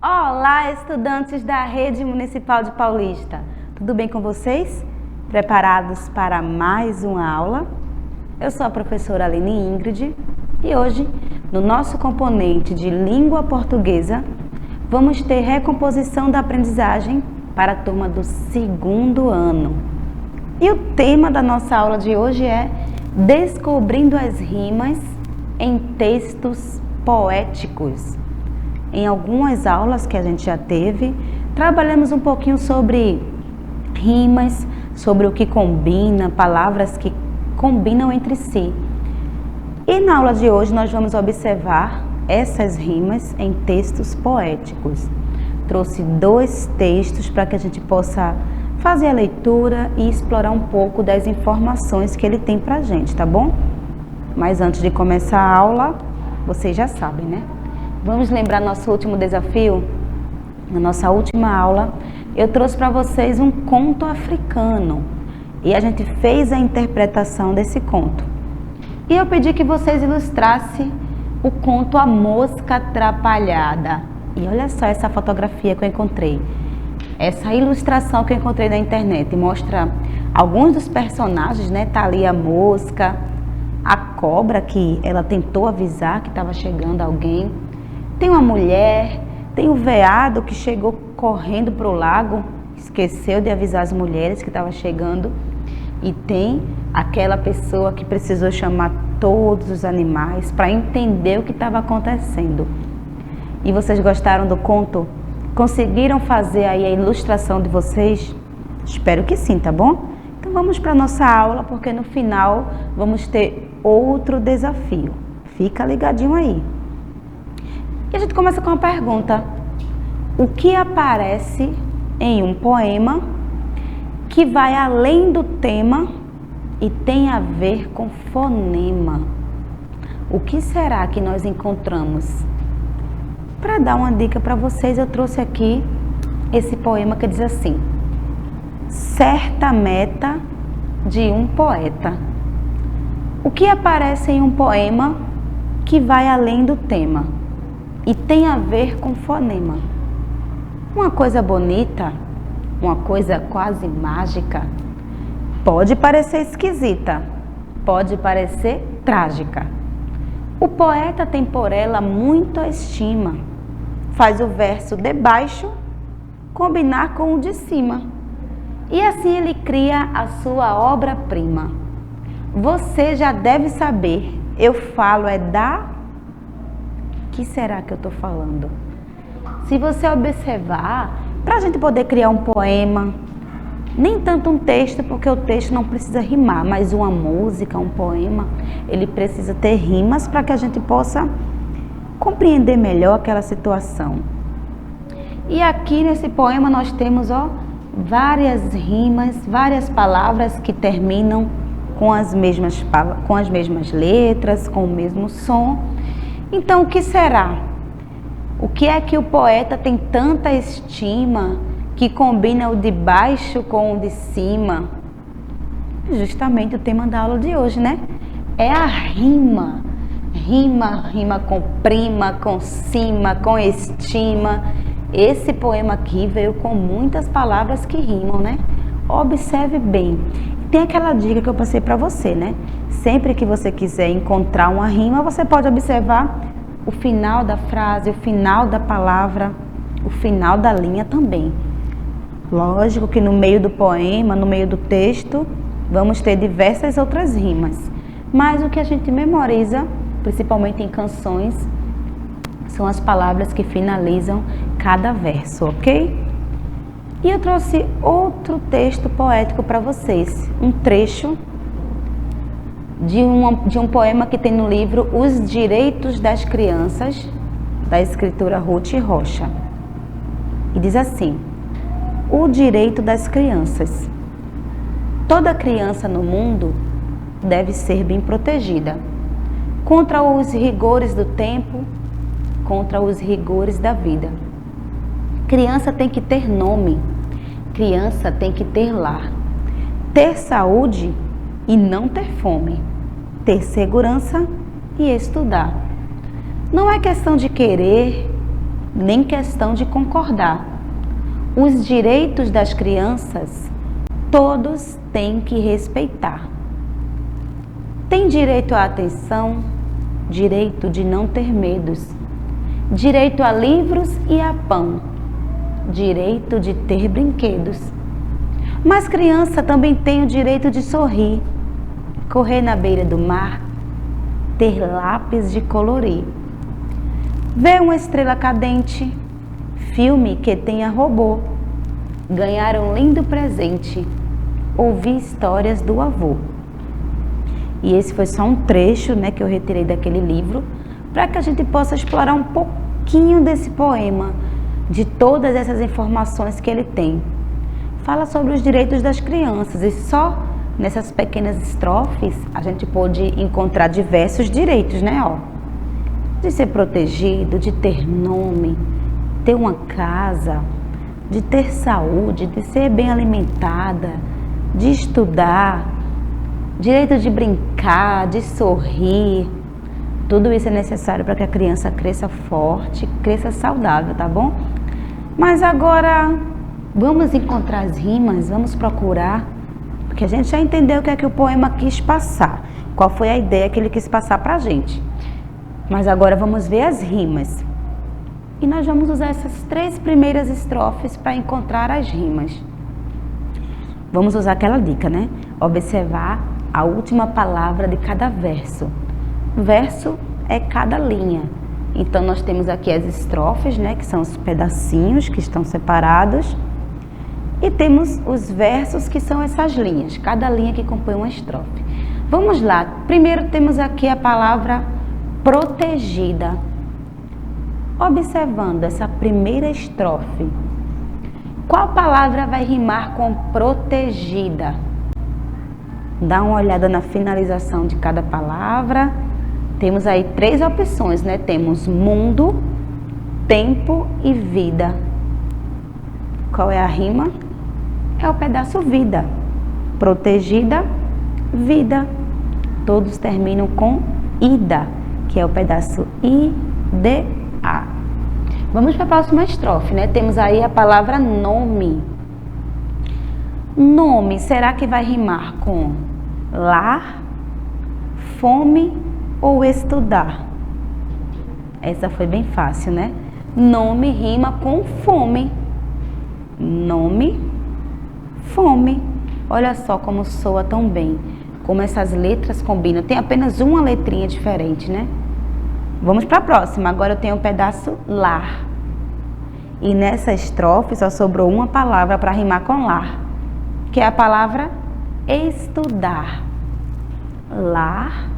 Olá, estudantes da Rede Municipal de Paulista. Tudo bem com vocês? Preparados para mais uma aula? Eu sou a professora Aline Ingrid e hoje, no nosso componente de língua portuguesa, vamos ter recomposição da aprendizagem para a turma do segundo ano. E o tema da nossa aula de hoje é Descobrindo as rimas em textos poéticos. Em algumas aulas que a gente já teve, trabalhamos um pouquinho sobre rimas, sobre o que combina, palavras que combinam entre si. E na aula de hoje nós vamos observar essas rimas em textos poéticos. Trouxe 2 textos para que a gente possa fazer a leitura e explorar um pouco das informações que ele tem para a gente, tá bom? Mas antes de começar a aula, vocês já sabem, né? Vamos lembrar nosso último desafio? Na nossa última aula, eu trouxe para vocês um conto africano e a gente fez a interpretação desse conto. E eu pedi que vocês ilustrassem o conto A Mosca Atrapalhada. E olha só essa fotografia que eu encontrei. Essa ilustração que eu encontrei na internet mostra alguns dos personagens, né? Tá ali a mosca, a cobra que ela tentou avisar que estava chegando alguém. Tem uma mulher, tem o veado que chegou correndo para o lago, esqueceu de avisar as mulheres que estava chegando. E tem aquela pessoa que precisou chamar todos os animais para entender o que estava acontecendo. E vocês gostaram do conto? Conseguiram fazer aí a ilustração de vocês? Espero que sim, tá bom? Então vamos para a nossa aula, porque no final vamos ter outro desafio. Fica ligadinho aí. E a gente começa com uma pergunta. O que aparece em um poema que vai além do tema e tem a ver com fonema? O que será que nós encontramos? Para dar uma dica para vocês, eu trouxe aqui esse poema que diz assim: Certa meta de um poeta. O que aparece em um poema que vai além do tema e tem a ver com fonema? Uma coisa bonita, uma coisa quase mágica, pode parecer esquisita, pode parecer trágica. O poeta tem por ela muita estima, faz o verso de baixo combinar com o de cima, e assim ele cria a sua obra-prima. Você já deve saber, eu falo é da... que será que eu estou falando? Se você observar, para a gente poder criar um poema, nem tanto um texto, porque o texto não precisa rimar, mas uma música, um poema, ele precisa ter rimas para que a gente possa compreender melhor aquela situação. E aqui nesse poema nós temos, várias rimas, várias palavras que terminam com as mesmas letras, com o mesmo som. Então, o que será? O que é que o poeta tem tanta estima que combina o de baixo com o de cima? Justamente o tema da aula de hoje, né? É a rima. Rima com prima, com cima, com estima. Esse poema aqui veio com muitas palavras que rimam, né? Observe bem. Tem aquela dica que eu passei para você, né? Sempre que você quiser encontrar uma rima, você pode observar o final da frase, o final da palavra, o final da linha também. Lógico que no meio do poema, no meio do texto, vamos ter diversas outras rimas. Mas o que a gente memoriza, principalmente em canções, são as palavras que finalizam cada verso, ok? E eu trouxe outro texto poético para vocês, um trecho de um poema que tem no livro Os Direitos das Crianças, da escritora Ruth Rocha. E diz assim: O direito das crianças. Toda criança no mundo deve ser bem protegida contra os rigores do tempo, contra os rigores da vida. Criança tem que ter nome, criança tem que ter lar, ter saúde e não ter fome, ter segurança e estudar. Não é questão de querer nem questão de concordar. Os direitos das crianças, todos têm que respeitar. Tem direito à atenção, direito de não ter medos, direito a livros e a pão, direito de ter brinquedos. Mas criança também tem o direito de sorrir, correr na beira do mar, ter lápis de colorir, ver uma estrela cadente, filme que tenha robô, ganhar um lindo presente, ouvir histórias do avô. E esse foi só um trecho, né, que eu retirei daquele livro, para que a gente possa explorar um pouquinho desse poema, de todas essas informações que ele tem. Fala sobre os direitos das crianças e só nessas pequenas estrofes a gente pode encontrar diversos direitos, né? De ser protegido, de ter nome, ter uma casa, de ter saúde, de ser bem alimentada, de estudar, direito de brincar, de sorrir. Tudo isso é necessário para que a criança cresça forte, cresça saudável, tá bom? Mas agora vamos encontrar as rimas, vamos procurar, porque a gente já entendeu o que é que o poema quis passar, qual foi a ideia que ele quis passar para a gente. Mas agora vamos ver as rimas. E nós vamos usar essas 3 primeiras estrofes para encontrar as rimas. Vamos usar aquela dica, né? Observar a última palavra de cada verso. Verso é cada linha. Então nós temos aqui as estrofes, né? Que são os pedacinhos que estão separados. E temos os versos, que são essas linhas, cada linha que compõe uma estrofe. Vamos lá, primeiro temos aqui a palavra protegida. Observando essa primeira estrofe, qual palavra vai rimar com protegida? Dá uma olhada na finalização de cada palavra. Temos aí 3 opções, né? Temos mundo, tempo e vida. Qual é a rima? É o pedaço vida. Protegida, vida. Todos terminam com ida, que é o pedaço ida. Vamos para a próxima estrofe, né? Temos aí a palavra nome. Nome, será que vai rimar com lar, fome ou estudar? Essa foi bem fácil, né? Nome rima com fome. Nome, fome. Olha só como soa tão bem, como essas letras combinam. Tem apenas uma letrinha diferente, né? Vamos para a próxima. Agora eu tenho o pedaço lar. E nessa estrofe só sobrou uma palavra para rimar com lar, que é a palavra estudar. Lar,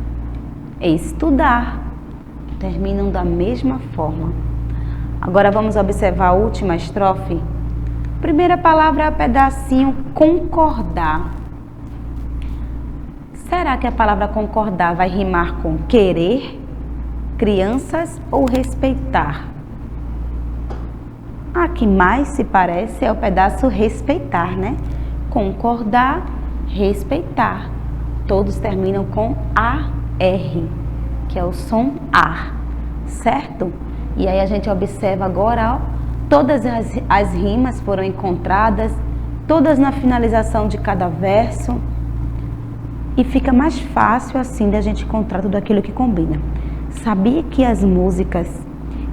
estudar. Terminam da mesma forma. Agora vamos observar a última estrofe. Primeira palavra é o pedacinho concordar. Será que a palavra concordar vai rimar com querer, crianças ou respeitar? A que mais se parece é o pedaço respeitar, né? Concordar, respeitar. Todos terminam com AR, que é o som ar, certo? E aí a gente observa agora, ó, todas as rimas foram encontradas, todas na finalização de cada verso. E fica mais fácil assim da gente encontrar tudo aquilo que combina. Sabia que as músicas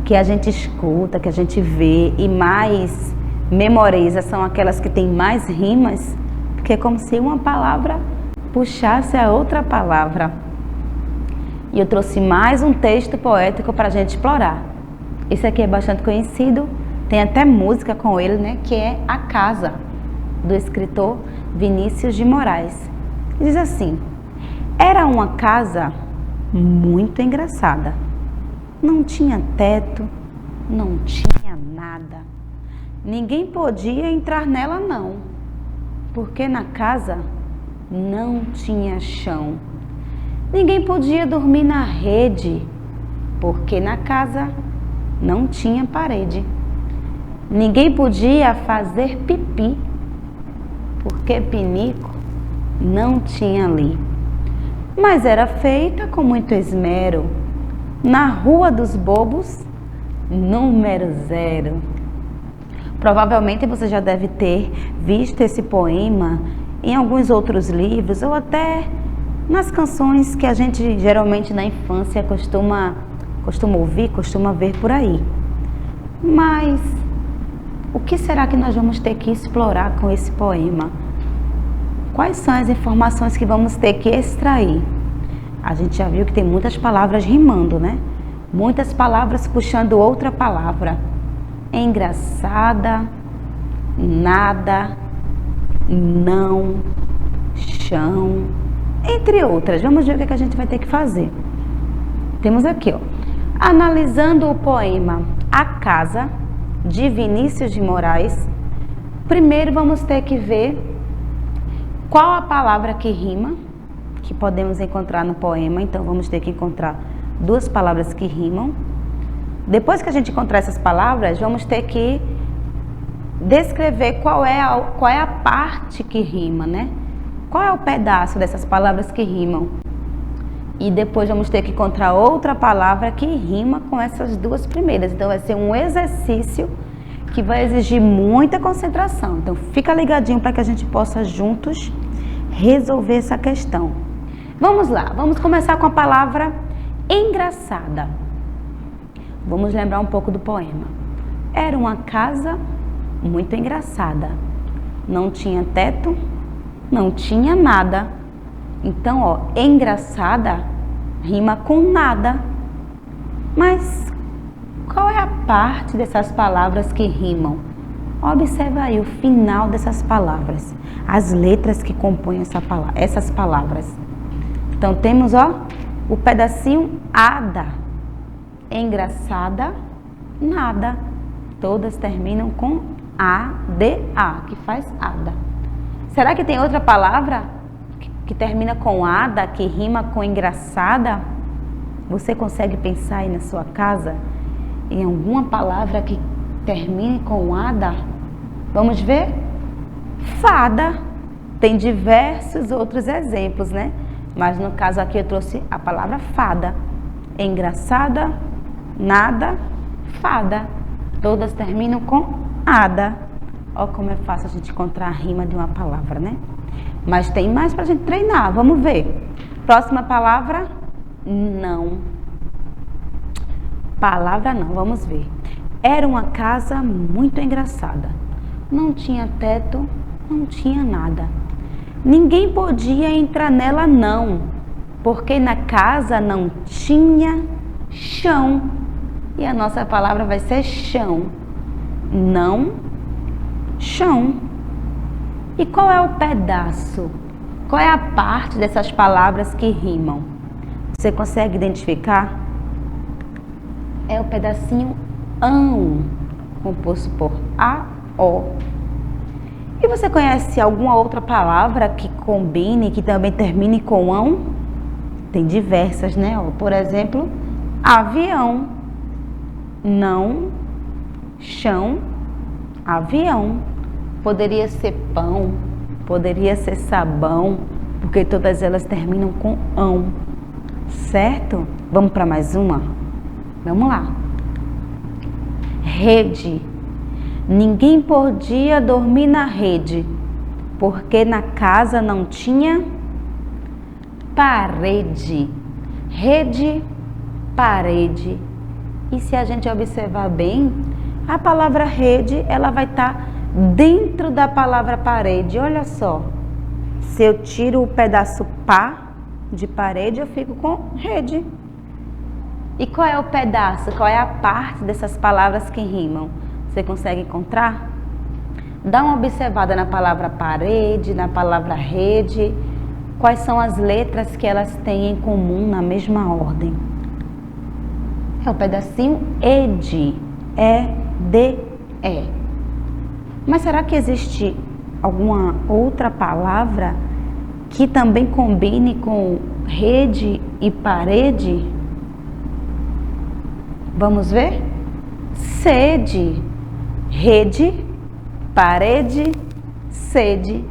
que a gente escuta, que a gente vê e mais memoriza são aquelas que têm mais rimas? Porque é como se uma palavra puxasse a outra palavra. E eu trouxe mais um texto poético para a gente explorar. Esse aqui é bastante conhecido, tem até música com ele, né? Que é A Casa, do escritor Vinícius de Moraes. Diz assim: era uma casa muito engraçada. Não tinha teto, não tinha nada. Ninguém podia entrar nela não, porque na casa não tinha chão. Ninguém podia dormir na rede, porque na casa não tinha parede. Ninguém podia fazer pipi, porque pinico não tinha ali. Mas era feita com muito esmero, na Rua dos Bobos, número 0. Provavelmente você já deve ter visto esse poema em alguns outros livros ou até nas canções que a gente geralmente na infância costuma ouvir, costuma ver por aí. Mas o que será que nós vamos ter que explorar com esse poema? Quais são as informações que vamos ter que extrair? A gente já viu que tem muitas palavras rimando, né? Muitas palavras puxando outra palavra. Engraçada, nada, não, chão, entre outras. Vamos ver o que a gente vai ter que fazer. Temos aqui, ó, analisando o poema A Casa, de Vinícius de Moraes. Primeiro vamos ter que ver qual a palavra que rima, que podemos encontrar no poema. Então vamos ter que encontrar 2 palavras que rimam. Depois que a gente encontrar essas palavras, vamos ter que descrever qual é a parte que rima, né? Qual é o pedaço dessas palavras que rimam? E depois vamos ter que encontrar outra palavra que rima com essas 2 primeiras. Então vai ser um exercício que vai exigir muita concentração. Então fica ligadinho para que a gente possa juntos resolver essa questão. Vamos lá, vamos começar com a palavra engraçada. Vamos lembrar um pouco do poema. Era uma casa muito engraçada. Não tinha teto, não tinha nada. Então, ó, engraçada rima com nada. Mas qual é a parte dessas palavras que rimam? Observa aí o final dessas palavras, as letras que compõem essas palavras. Então, temos, ó, o pedacinho ada. Engraçada, nada. Todas terminam com A-D-A, que faz ada. Será que tem outra palavra que termina com ada, que rima com engraçada? Você consegue pensar aí na sua casa em alguma palavra que termine com ada? Vamos ver? Fada. Tem diversos outros exemplos, né? Mas no caso aqui eu trouxe a palavra fada. Engraçada, nada, fada. Todas terminam com ada. Olha como é fácil a gente encontrar a rima de uma palavra, né? Mas tem mais pra gente treinar, vamos ver. Próxima palavra, não. Palavra não, vamos ver. Era uma casa muito engraçada. Não tinha teto, não tinha nada. Ninguém podia entrar nela não, porque na casa não tinha chão. E a nossa palavra vai ser chão. Não, chão. E qual é o pedaço? Qual é a parte dessas palavras que rimam? Você consegue identificar? É o pedacinho ão, composto por A, O. E você conhece alguma outra palavra que combine, que também termine com ão? Tem diversas, né? Por exemplo, avião. Não, chão, avião. Poderia ser pão, poderia ser sabão, porque todas elas terminam com ão, certo? Vamos para mais uma? Vamos lá. Rede. Ninguém podia dormir na rede, porque na casa não tinha parede. Rede, parede. E se a gente observar bem, a palavra rede, ela vai estar dentro da palavra parede. Olha só, se eu tiro o pedaço pá de parede, eu fico com rede. E qual é o pedaço, qual é a parte dessas palavras que rimam? Você consegue encontrar? Dá uma observada na palavra parede, na palavra rede. Quais são as letras que elas têm em comum na mesma ordem? É o pedacinho ed, E-D-E. Mas será que existe alguma outra palavra que também combine com rede e parede? Vamos ver? Sede. Rede, parede, sede.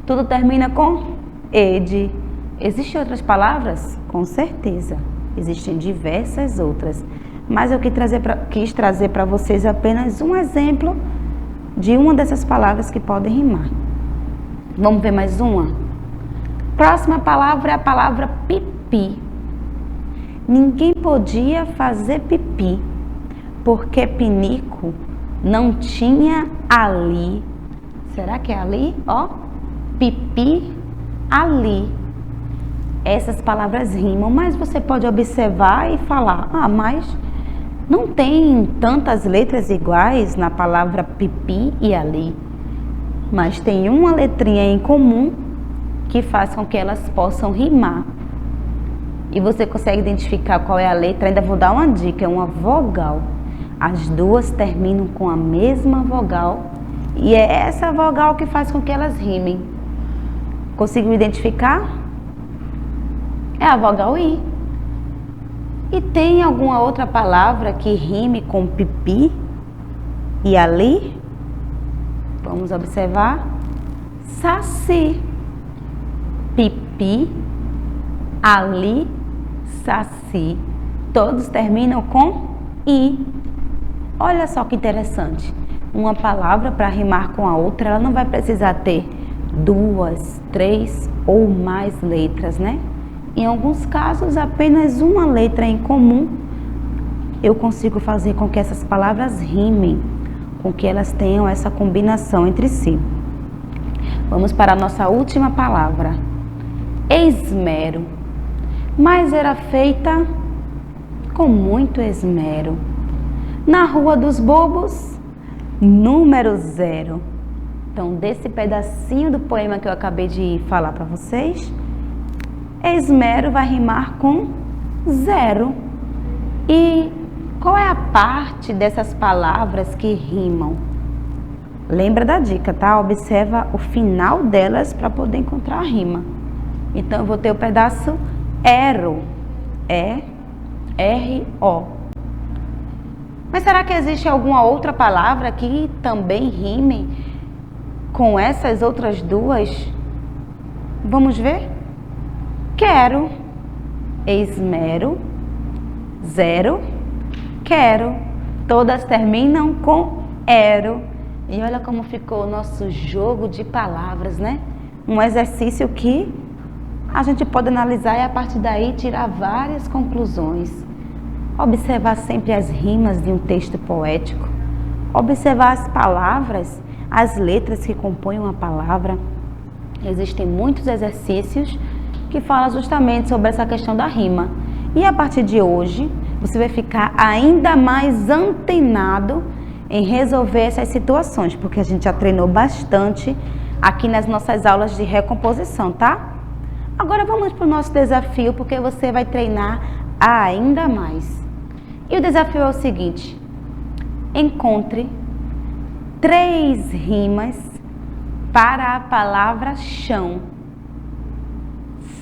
Tudo termina com ed. Existem outras palavras? Com certeza. Existem diversas outras. mas eu quis trazer para vocês apenas um exemplo de uma dessas palavras que podem rimar. Vamos ver mais uma? Próxima palavra é a palavra pipi. Ninguém podia fazer pipi, porque pinico não tinha ali. Será que é ali? Ó, pipi, ali. Essas palavras rimam, mas você pode observar e falar, mas não tem tantas letras iguais na palavra pipi e ali. Mas tem uma letrinha em comum que faz com que elas possam rimar. E você consegue identificar qual é a letra? Ainda vou dar uma dica, é uma vogal. As duas terminam com a mesma vogal e é essa vogal que faz com que elas rimem. Conseguiu identificar? É a vogal I. E tem alguma outra palavra que rime com pipi e ali? Vamos observar. Saci. Pipi, ali, saci. Todos terminam com I. Olha só que interessante. Uma palavra para rimar com a outra, ela não vai precisar ter 2, 3 ou mais letras, né? Em alguns casos, apenas uma letra em comum, eu consigo fazer com que essas palavras rimem, com que elas tenham essa combinação entre si. Vamos para a nossa última palavra. Esmero. Mas era feita com muito esmero. Na Rua dos Bobos, número 0. Então, desse pedacinho do poema que eu acabei de falar para vocês, esmero vai rimar com 0. E qual é a parte dessas palavras que rimam? Lembra da dica, tá? Observa o final delas para poder encontrar a rima. Então, eu vou ter o pedaço ero. E-R-O. Mas será que existe alguma outra palavra que também rime com essas outras duas? Vamos ver? Quero, esmero, 0, quero. Todas terminam com ero. E olha como ficou o nosso jogo de palavras, né? Um exercício que a gente pode analisar e a partir daí tirar várias conclusões. Observar sempre as rimas de um texto poético. Observar as palavras, as letras que compõem uma palavra. Existem muitos exercícios que falam justamente sobre essa questão da rima. E a partir de hoje, você vai ficar ainda mais antenado em resolver essas situações, porque a gente já treinou bastante aqui nas nossas aulas de recomposição, tá? Agora vamos para o nosso desafio, porque você vai treinar ainda mais. E o desafio é o seguinte: encontre 3 rimas para a palavra chão.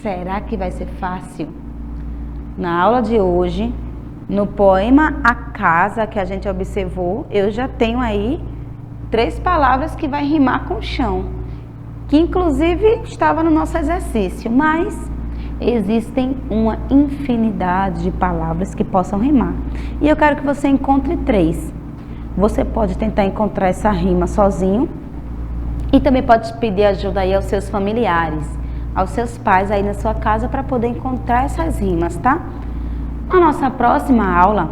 Será que vai ser fácil? Na aula de hoje, no poema A Casa que a gente observou, eu já tenho aí 3 palavras que vai rimar com chão, que inclusive estava no nosso exercício, mas existem uma infinidade de palavras que possam rimar. E eu quero que você encontre 3. Você pode tentar encontrar essa rima sozinho e também pode pedir ajuda aí aos seus familiares, aos seus pais aí na sua casa para poder encontrar essas rimas, tá? Na nossa próxima aula,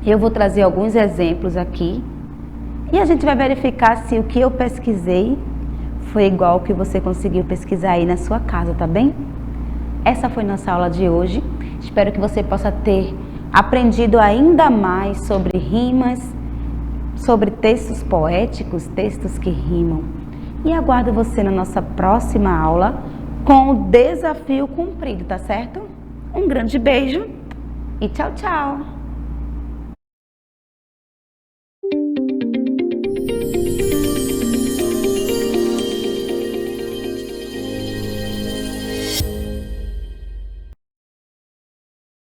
eu vou trazer alguns exemplos aqui e a gente vai verificar se o que eu pesquisei foi igual ao que você conseguiu pesquisar aí na sua casa, tá bem? Essa foi nossa aula de hoje. Espero que você possa ter aprendido ainda mais sobre rimas, sobre textos poéticos, textos que rimam. E aguardo você na nossa próxima aula com o desafio cumprido, tá certo? Um grande beijo e tchau, tchau!